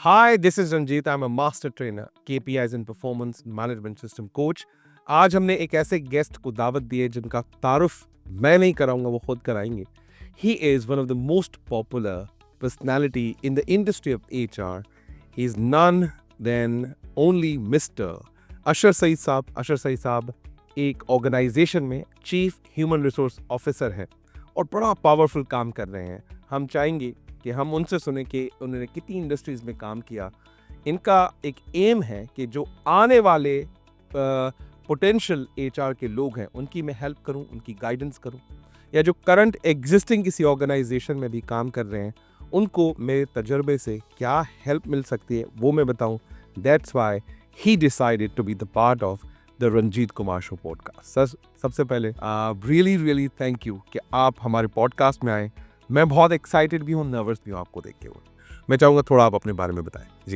Hi, this is Ranjit. I'm a master trainer, KPIs and Performance Management System coach. आज हमने एक ऐसे guest को दावत दी है जिनका तारुफ मैं नहीं कराऊंगा, वो खुद कराएंगे. He is one of the most popular personality in the industry of HR. He is none than only Mr. अशर सईद साहब. अशर सईद साहब एक ऑर्गेनाइजेशन में चीफ ह्यूमन रिसोर्स ऑफिसर है और बड़ा पावरफुल काम कर रहे हैं. हम चाहेंगे कि हम उनसे सुने कि उन्होंने कितनी इंडस्ट्रीज में काम किया. इनका एक एम है कि जो आने वाले पोटेंशियल एचआर के लोग हैं उनकी मैं हेल्प करूं, उनकी गाइडेंस करूं, या जो करंट एग्जिस्टिंग किसी ऑर्गेनाइजेशन में भी काम कर रहे हैं उनको मेरे तजर्बे से क्या हेल्प मिल सकती है वो मैं बताऊं. That's why he decided to be the part of the Ranjit Kumar show podcast. Sir, सबसे पहले रियली थैंक यू कि आप हमारे पॉडकास्ट में आए. मैं बहुत एक्साइटेड भी हूँ, नर्वस भी हूँ आपको देख के. मैं चाहूँगा थोड़ा आप अपने बारे में बताएं. जी.